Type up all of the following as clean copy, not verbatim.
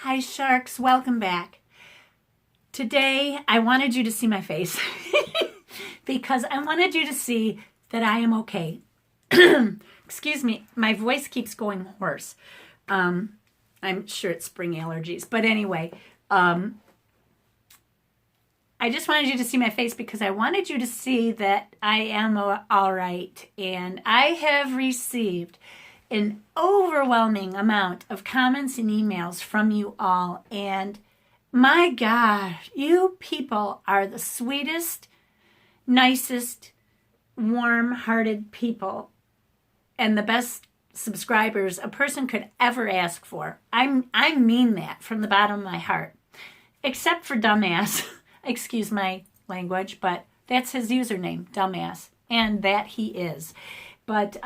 Hi sharks, welcome back. Today I wanted you to see my face because I wanted you to see that I am okay. Excuse me, my voice keeps going hoarse. I'm sure it's spring allergies, but anyway, I just wanted you to see my face because I wanted you to see that I am all right. And I have received an overwhelming amount of comments and emails from you all. And my gosh, you people are the sweetest, nicest, warm-hearted people and the best subscribers a person could ever ask for. I mean that from the bottom of my heart. Except for dumbass. Excuse my language, but that's his username, dumbass. And that he is. But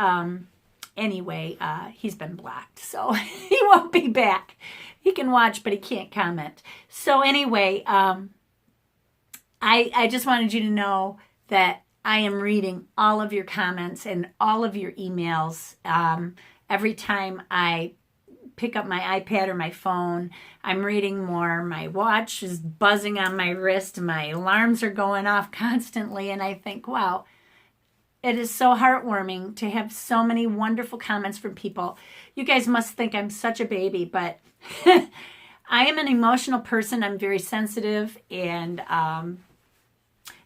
anyway, he's been blocked, so he won't be back. He can watch, but he can't comment. So anyway, I just wanted you to know that I am reading all of your comments and all of your emails. Every time I pick up my iPad or my phone, I'm reading more. My watch is buzzing on my wrist. My alarms are going off constantly. And I think, wow, it is so heartwarming to have so many wonderful comments from people. You guys must think I'm such a baby, but I am an emotional person. I'm very sensitive, and I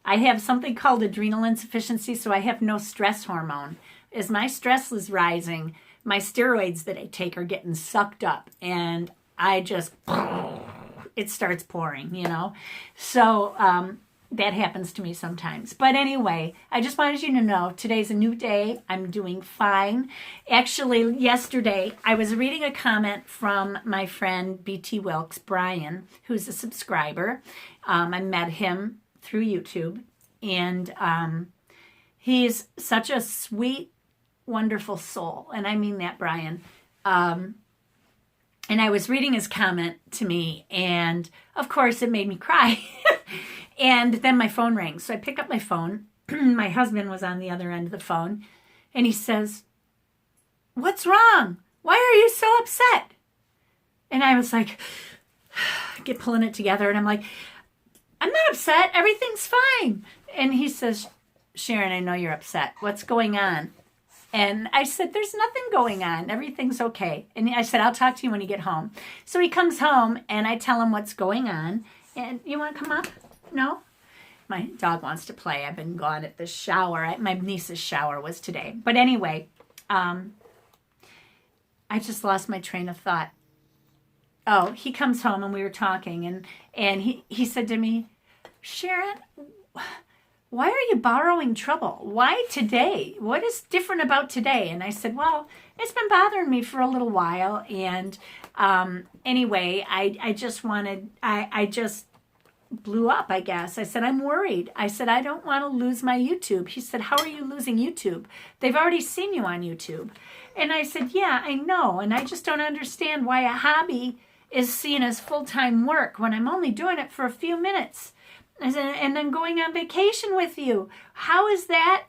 have something called adrenal insufficiency, so I have no stress hormone. As my stress is rising, my steroids that I take are getting sucked up, and I just, it starts pouring, you know. So that happens to me sometimes. But anyway, I just wanted you to know today's a new day. I'm doing fine. Actually, yesterday, I was reading a comment from my friend BT Wilkes, Brian, who's a subscriber. I met him through YouTube, and he's such a sweet, wonderful soul, and I mean that, Brian. And I was reading his comment to me, and of course it made me cry. And then my phone rang, so I pick up my phone. My husband was on the other end of the phone, and he says, "What's wrong? Why are you so upset?" And I was like, get pulling it together, and I'm like, "I'm not upset. Everything's fine." And he says, "Sharon, I know you're upset. What's going on?" And I said, "There's nothing going on. Everything's okay." And I said, "I'll talk to you when you get home." So he comes home, and I tell him what's going on. And you want to come up? No? My dog wants to play. I've been gone at the shower. My niece's shower was today. But anyway, I just lost my train of thought. Oh, he comes home, and we were talking. And he said to me, "Sharon, why are you borrowing trouble? Why today? What is different about today?" And I said, "Well, it's been bothering me for a little while." And anyway, I just blew up, I guess. I said, "I'm worried." I said, "I don't want to lose my YouTube." He said, "How are you losing YouTube? They've already seen you on YouTube." And I said, "Yeah, I know. And I just don't understand why a hobby is seen as full-time work when I'm only doing it for a few minutes. I said, and then going on vacation with you. How is that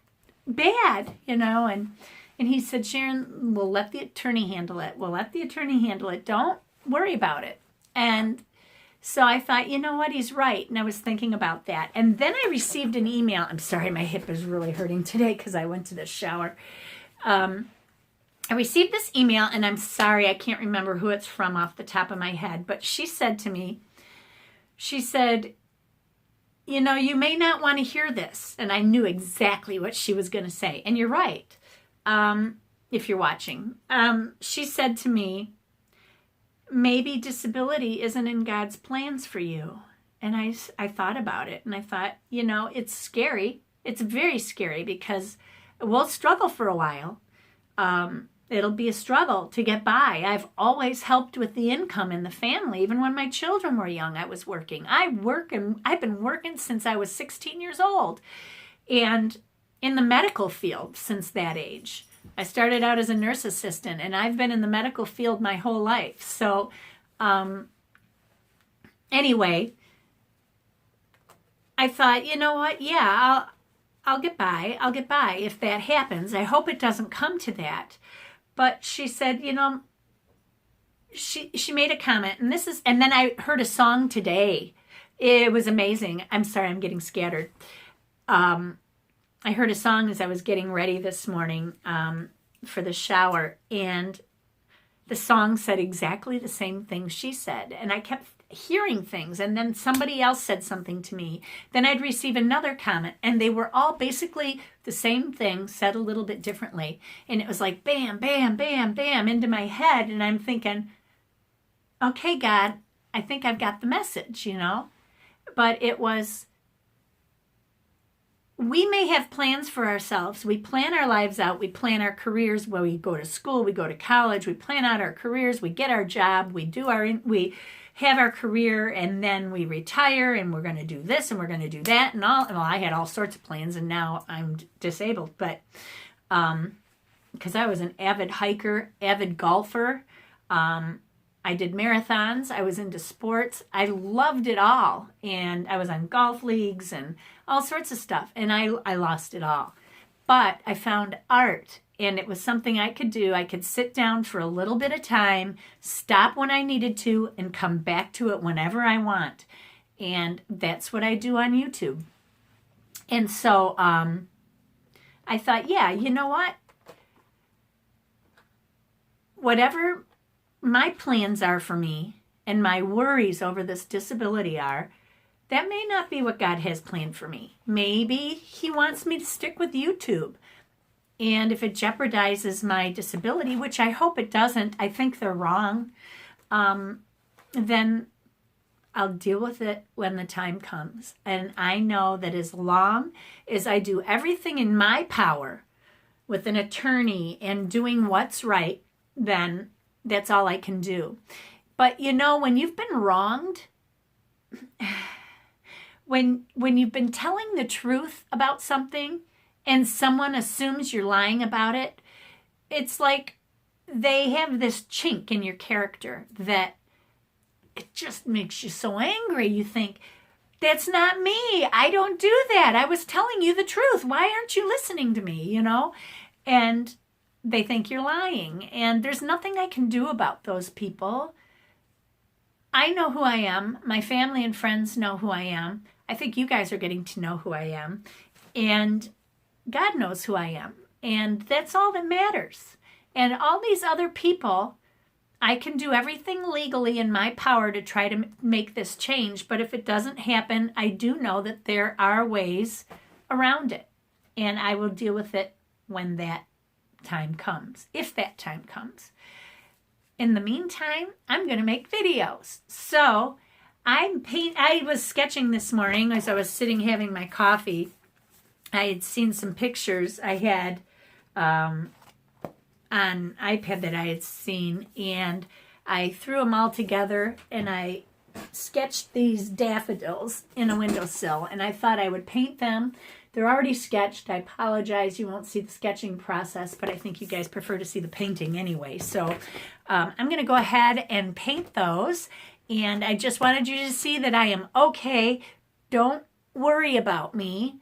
bad?" You know, and he said, "Sharon, we'll let the attorney handle it. We'll let the attorney handle it. Don't worry about it." And so I thought, you know what, he's right. And I was thinking about that. And then I received an email. I'm sorry, my hip is really hurting today because I went to the shower. I received this email, and I'm sorry, I can't remember who it's from off the top of my head. But she said to me, she said, "You know, you may not want to hear this." And I knew exactly what she was going to say. And you're right, if you're watching. She said to me, "Maybe disability isn't in God's plans for you." And I thought about it, and I thought, you know, it's scary. It's very scary because we'll struggle for a while. It'll be a struggle to get by. I've always helped with the income in the family. Even when my children were young, I was working. I've been working since I was 16 years old, and in the medical field since that age. I started out as a nurse assistant, and I've been in the medical field my whole life. So anyway, I thought, you know what? Yeah, I'll get by. I'll get by if that happens. I hope it doesn't come to that. But she said, you know, she made a comment, and then I heard a song today. It was amazing. I'm sorry, I'm getting scattered. I heard a song as I was getting ready this morning for the shower, and the song said exactly the same thing she said, and I kept hearing things, and then somebody else said something to me. Then I'd receive another comment, and they were all basically the same thing, said a little bit differently, and it was like bam, bam, bam, bam into my head, and I'm thinking, okay, God, I think I've got the message, But it was, we may have plans for ourselves. We plan our lives out. We plan our careers where we go to school, we go to college, we plan out our careers, we get our job, we have our career, and then we retire, and we're going to do this and we're going to do that, and all. Well, I had all sorts of plans, and now I'm disabled, but because I was an avid hiker, avid golfer, I did marathons, I was into sports, I loved it all, and I was on golf leagues and all sorts of stuff, and I lost it all. But I found art, and it was something I could do. I could sit down for a little bit of time, stop when I needed to, and come back to it whenever I want. And that's what I do on YouTube. And so I thought, yeah, you know what? Whatever my plans are for me and my worries over this disability are, that may not be what God has planned for me. Maybe He wants me to stick with YouTube. And if it jeopardizes my disability, which I hope it doesn't, I think they're wrong, then I'll deal with it when the time comes. And I know that as long as I do everything in my power with an attorney and doing what's right, then that's all I can do. But when you've been wronged, when you've been telling the truth about something, and someone assumes you're lying about it, it's like they have this chink in your character that it just makes you so angry. You think, that's not me. I don't do that. I was telling you the truth. Why aren't you listening to me, And they think you're lying. And there's nothing I can do about those people. I know who I am. My family and friends know who I am. I think you guys are getting to know who I am. And God knows who I am, and that's all that matters. And all these other people, I can do everything legally in my power to try to make this change, but if it doesn't happen, I do know that there are ways around it, and I will deal with it when that time comes, if that time comes. In the meantime, I'm going to make videos. So I was sketching this morning as I was sitting having my coffee. I had seen some pictures I had on iPad that I had seen, and I threw them all together, and I sketched these daffodils in a windowsill, and I thought I would paint them. They're already sketched. I apologize, you won't see the sketching process, but I think you guys prefer to see the painting anyway. So I'm going to go ahead and paint those, and I just wanted you to see that I am okay. Don't worry about me.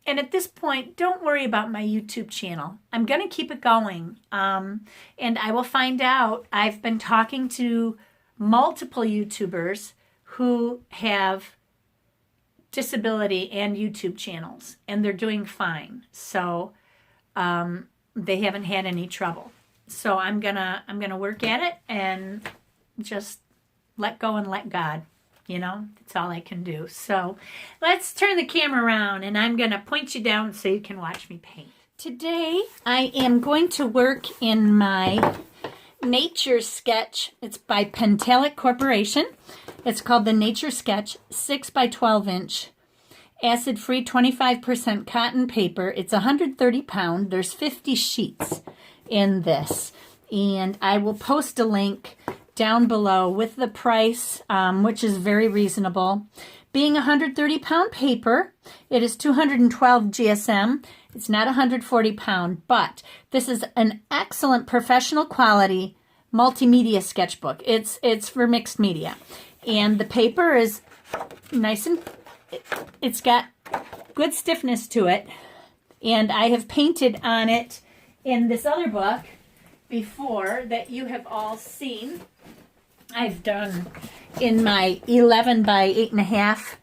And at this point, don't worry about my YouTube channel. I'm going to keep it going. And I will find out. I've been talking to multiple YouTubers who have disability and YouTube channels, and they're doing fine. So they haven't had any trouble. So I'm gonna work at it and just let go and let God. That's all I can do. So let's turn the camera around, and I'm going to point you down so you can watch me paint. Today, I am going to work in my Nature Sketch. It's by Pentalic Corporation. It's called the Nature Sketch 6 by 12 inch. Acid-free 25% cotton paper. It's 130 pound. There's 50 sheets in this. And I will post a link down below with the price, which is very reasonable. Being 130 pound paper, it is 212 GSM. It's not 140 pound, but this is an excellent professional quality multimedia sketchbook. It's for mixed media. And the paper is nice, and it's got good stiffness to it. And I have painted on it in this other book. before that you have all seen. I've done in my 11 by 8.5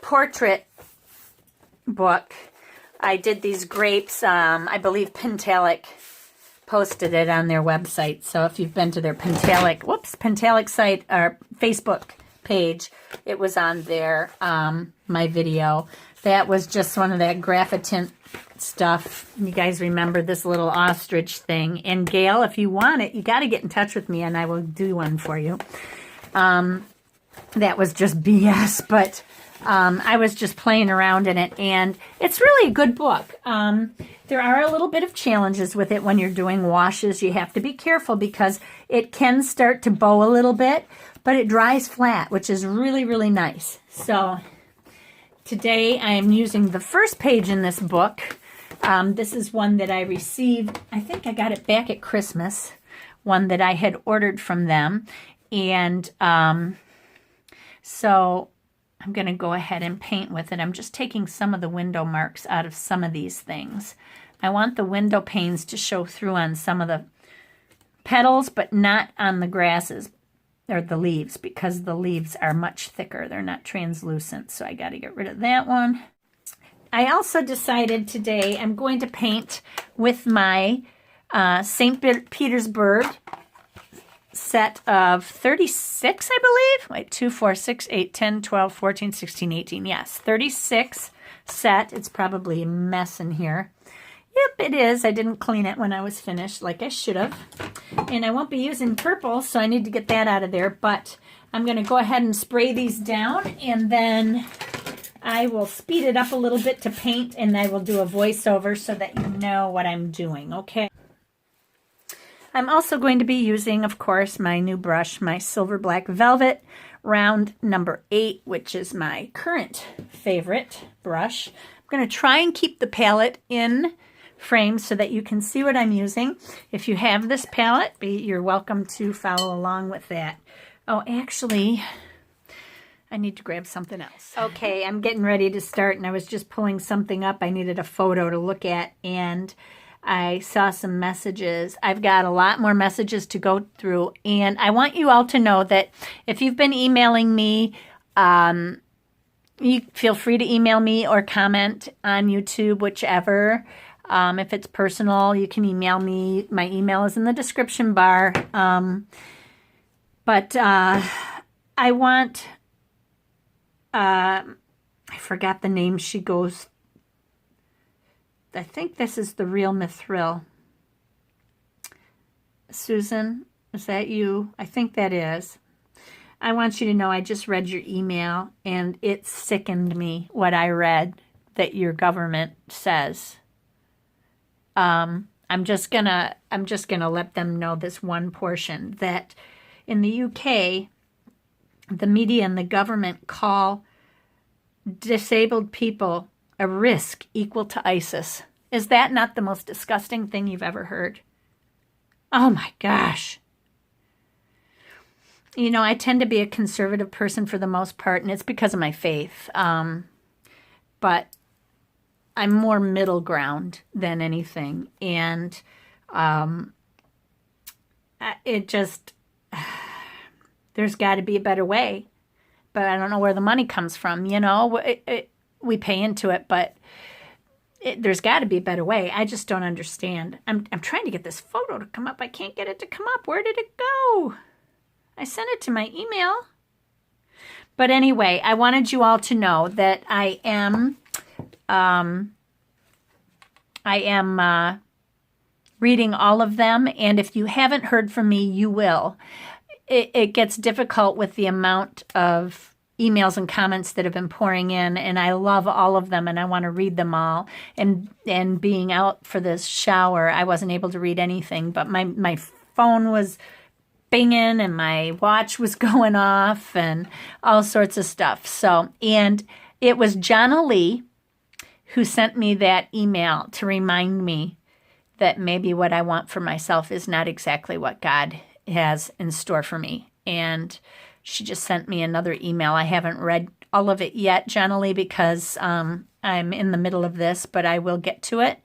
portrait book. I did these grapes. I believe Pentalic posted it on their website. So if you've been to their Pentalic site or Facebook page, it was on there. My video. That was just one of that graphitin stuff. You guys remember this little ostrich thing. And Gail, if you want it, you got to get in touch with me and I will do one for you. That was just BS, but I was just playing around in it, and it's really a good book. There are a little bit of challenges with it when you're doing washes. You have to be careful because it can start to bow a little bit, but it dries flat, which is really, really nice. So today I am using the first page in this book. This is one that I received. I think I got it back at Christmas, one that I had ordered from them. And so I'm going to go ahead and paint with it. I'm just taking some of the window marks out of some of these things. I want the window panes to show through on some of the petals, but not on the grasses or the leaves, because the leaves are much thicker. They're not translucent, so I got to get rid of that one. I also decided today I'm going to paint with my St. Petersburg set of 36, I believe. Wait, 2, 4, 6, 8, 10, 12, 14, 16, 18. Yes, 36 set. It's probably a mess in here. Yep, it is. I didn't clean it when I was finished like I should have. And I won't be using purple, so I need to get that out of there. But I'm going to go ahead and spray these down, and then I will speed it up a little bit to paint, and I will do a voiceover so that you know what I'm doing, okay? I'm also going to be using, of course, my new brush, my Silver Black Velvet round number 8, which is my current favorite brush. I'm going to try and keep the palette in frame so that you can see what I'm using. If you have this palette, you're welcome to follow along with that. Oh, actually, I need to grab something else. Okay, I'm getting ready to start, and I was just pulling something up. I needed a photo to look at, and I saw some messages. I've got a lot more messages to go through, and I want you all to know that if you've been emailing me, you feel free to email me or comment on YouTube, whichever. If it's personal, you can email me. My email is in the description bar. But I want, I forgot the name she goes. I think this is the Real Mithril. Susan, is that you? I think that is. I want you to know I just read your email, and it sickened me what I read that your government says. I'm just gonna let them know this one portion, that in the UK, the media and the government call disabled people a risk equal to ISIS. Is that not the most disgusting thing you've ever heard? Oh my gosh. You know, I tend to be a conservative person for the most part, and it's because of my faith. But I'm more middle ground than anything. And it just, there's got to be a better way. But I don't know where the money comes from, you know. We pay into it, but there's got to be a better way. I just don't understand. I'm trying to get this photo to come up. I can't get it to come up. Where did it go? I sent it to my email. But anyway, I wanted you all to know that I am reading all of them, and if you haven't heard from me, you will. It gets difficult with the amount of emails and comments that have been pouring in, and I love all of them, and I want to read them all. And being out for this shower, I wasn't able to read anything, but my phone was binging, and my watch was going off, and all sorts of stuff. So, and it was Jonna Lee who sent me that email to remind me that maybe what I want for myself is not exactly what God has in store for me. And she just sent me another email. I haven't read all of it yet, Jonna Lee, because I'm in the middle of this, but I will get to it.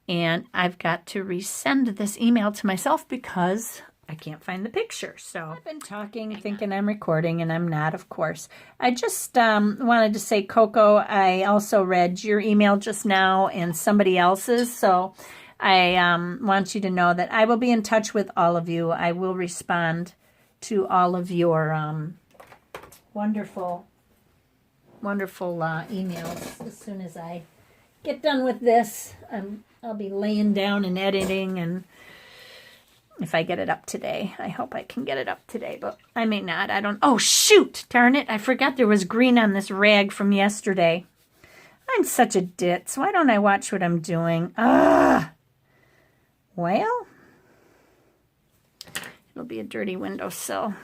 And I've got to resend this email to myself because I can't find the picture. So I've been talking, thinking I'm recording, and I'm not, of course. I just wanted to say, Coco, I also read your email just now and somebody else's. So I want you to know that I will be in touch with all of you. I will respond to all of your wonderful, wonderful emails as soon as I get done with this. I'll be laying down and editing, and if I get it up today, I hope I can get it up today, but I may not. I don't. Oh, shoot, darn it. I forgot there was green on this rag from yesterday. I'm such a ditz. Why don't I watch what I'm doing? Well, it'll be a dirty windowsill.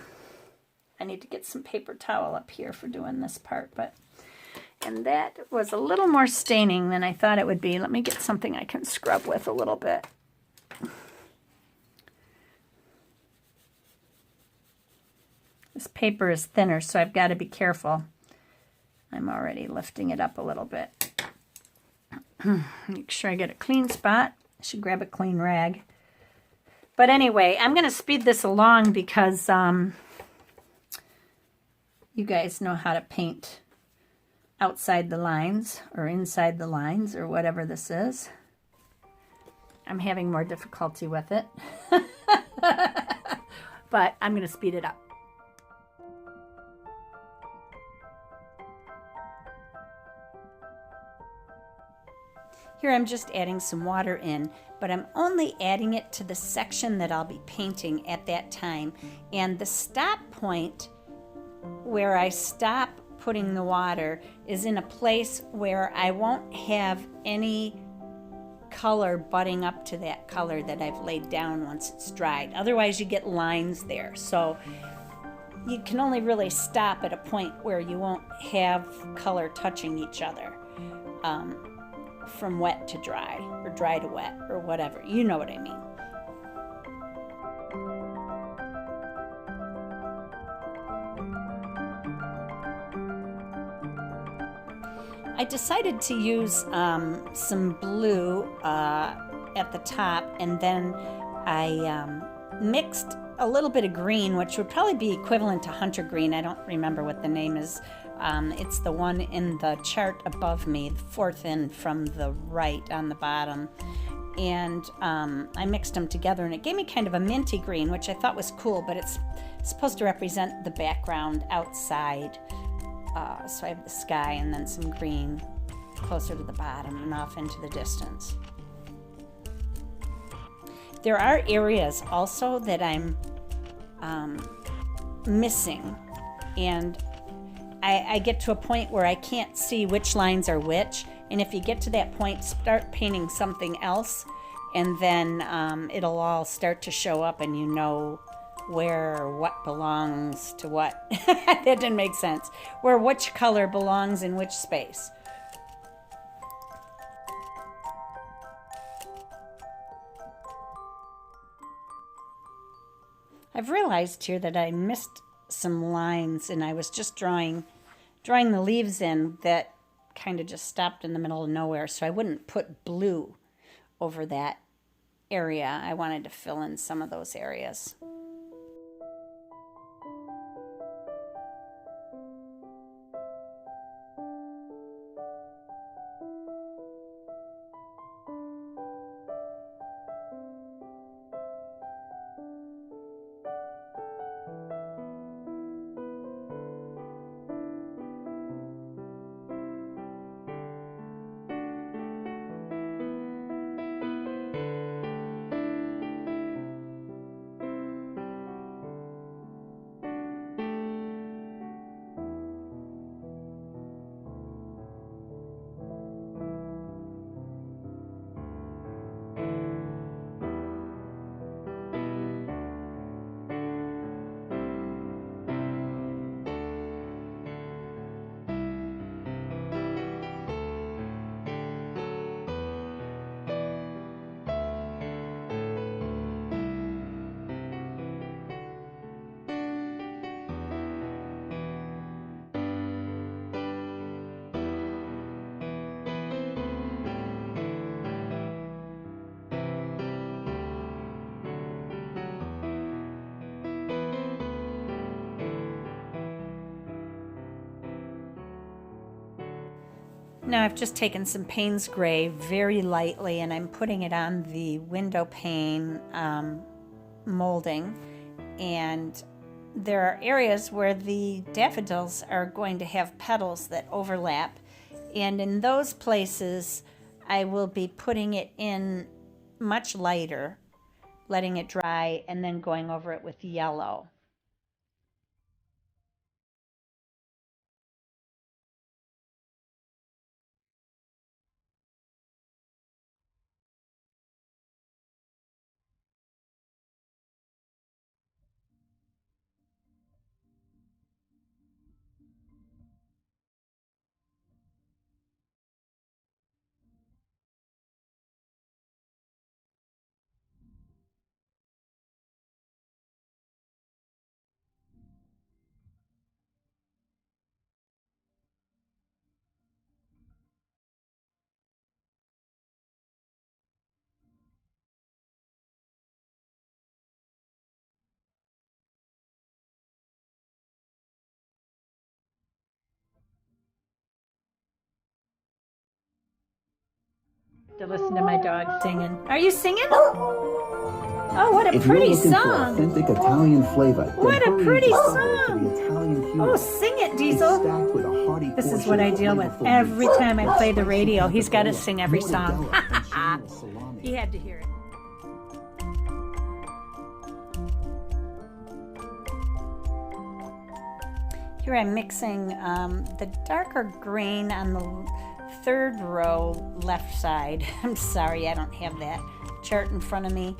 I need to get some paper towel up here for doing this part, and that was a little more staining than I thought it would be. Let me get something I can scrub with a little bit. This paper is thinner, so I've got to be careful. I'm already lifting it up a little bit. Make sure I get a clean spot. I should grab a clean rag. But anyway, I'm going to speed this along because you guys know how to paint outside the lines or inside the lines or whatever this is. I'm having more difficulty with it. But I'm going to speed it up. Here I'm just adding some water in, but I'm only adding it to the section that I'll be painting at that time. And the stop point where I stop putting the water is in a place where I won't have any color butting up to that color that I've laid down once it's dried. Otherwise you get lines there. So you can only really stop at a point where you won't have color touching each other. From wet to dry, or dry to wet, or whatever. You know what I mean. I decided to use some blue at the top, and then I mixed a little bit of green, which would probably be equivalent to hunter green. I don't remember what the name is. It's the one in the chart above me, the fourth in from the right on the bottom. And I mixed them together, and it gave me kind of a minty green, which I thought was cool, but it's supposed to represent the background outside. So I have the sky and then some green closer to the bottom and off into the distance. There are areas also that I'm missing, and I get to a point where I can't see which lines are which, and if you get to that point, start painting something else, and then it'll all start to show up, and you know where or what belongs to what. That didn't make sense. Where which color belongs in which space. I've realized here that I missed some lines, and I was just drawing the leaves in that kind of just stopped in the middle of nowhere, so I wouldn't put blue over that area. I wanted to fill in some of those areas. Now I've just taken some Payne's Gray very lightly and I'm putting it on the window pane molding, and there are areas where the daffodils are going to have petals that overlap, and in those places I will be putting it in much lighter, letting it dry, and then going over it with yellow. To listen to my dog singing. Are you singing? Oh, what a pretty song! Authentic Italian flavor. What a pretty song! Oh, sing it, Diesel. This is what I deal with every time I play the radio. He's got to sing every song. He had to hear it. Here I'm mixing the darker green on the third row left side. I'm sorry, I don't have that chart in front of me.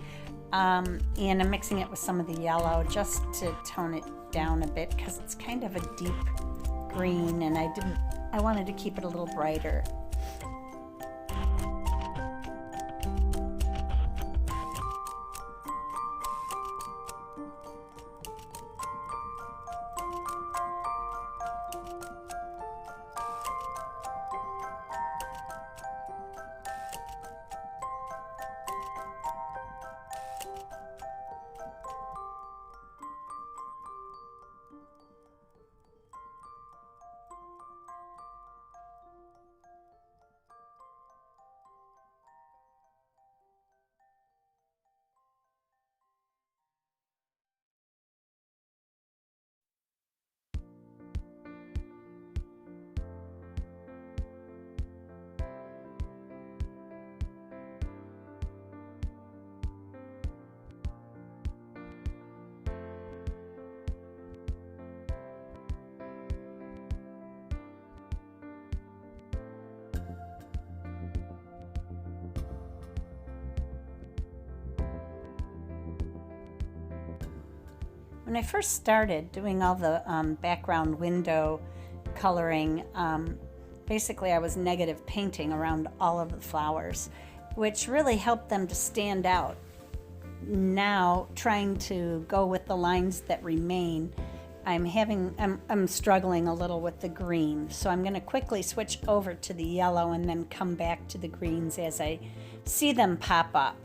And I'm mixing it with some of the yellow just to tone it down a bit because it's kind of a deep green and I wanted to keep it a little brighter. When I first started doing all the background window coloring, basically I was negative painting around all of the flowers, which really helped them to stand out. Now, trying to go with the lines that remain, I'm struggling a little with the green, so I'm going to quickly switch over to the yellow and then come back to the greens as I see them pop up.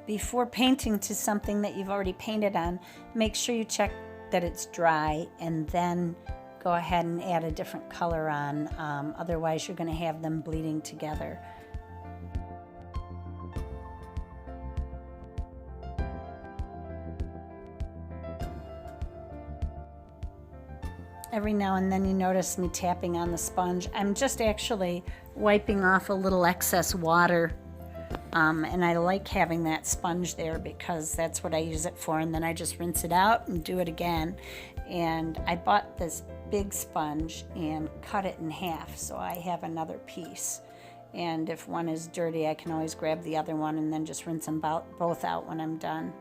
Before painting to something that you've already painted on, make sure you check that it's dry and then go ahead and add a different color on. Otherwise, you're going to have them bleeding together. Every now and then you notice me tapping on the sponge. I'm just actually wiping off a little excess water And I like having that sponge there because that's what I use it for. And then I just rinse it out and do it again. And I bought this big sponge and cut it in half so I have another piece. And if one is dirty, I can always grab the other one and then just rinse them both out when I'm done.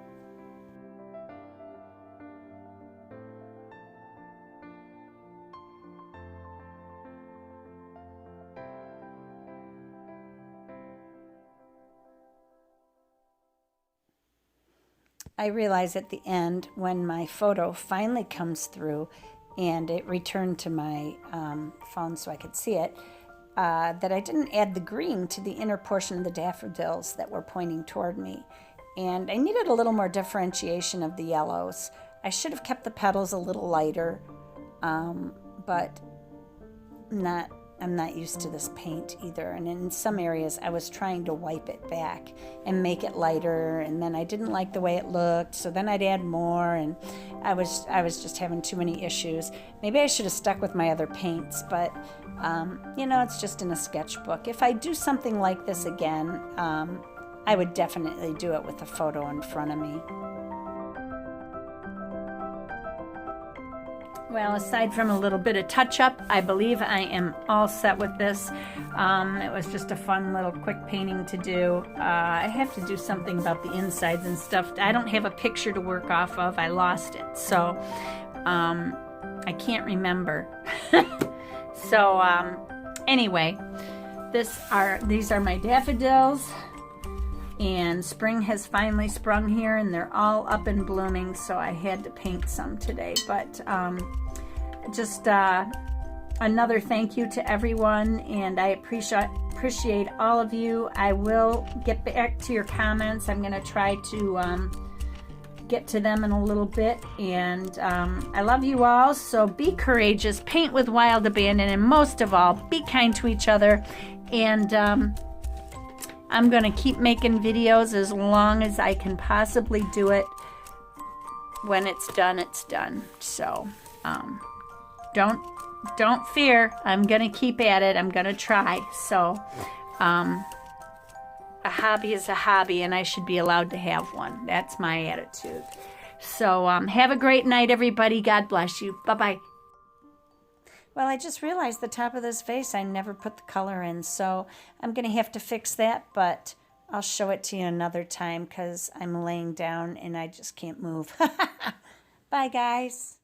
I realize at the end when my photo finally comes through and it returned to my phone so I could see it, that I didn't add the green to the inner portion of the daffodils that were pointing toward me. And I needed a little more differentiation of the yellows. I should have kept the petals a little lighter, but I'm not used to this paint either. And in some areas I was trying to wipe it back and make it lighter, and then I didn't like the way it looked, so then I'd add more, and I was just having too many issues. Maybe I should have stuck with my other paints, but you know, it's just in a sketchbook. If I do something like this again, I would definitely do it with a photo in front of me. Well, aside from a little bit of touch-up, I believe I am all set with this. It was just a fun little quick painting to do. I have to do something about the insides and stuff. I don't have a picture to work off of. I lost it, so I can't remember. So anyway, these are my daffodils. And spring has finally sprung here, and they're all up and blooming, so I had to paint some today. But just another thank you to everyone, and I appreciate all of you. I will get back to your comments. I'm going to try to get to them in a little bit, and I love you all. So be courageous, paint with wild abandon, and most of all, be kind to each other. And I'm going to keep making videos as long as I can possibly do it. When it's done, it's done. So don't fear. I'm going to keep at it. I'm going to try. So a hobby is a hobby, and I should be allowed to have one. That's my attitude. So have a great night, everybody. God bless you. Bye-bye. Well, I just realized the top of this vase, I never put the color in, so I'm going to have to fix that, but I'll show it to you another time because I'm laying down and I just can't move. Bye, guys.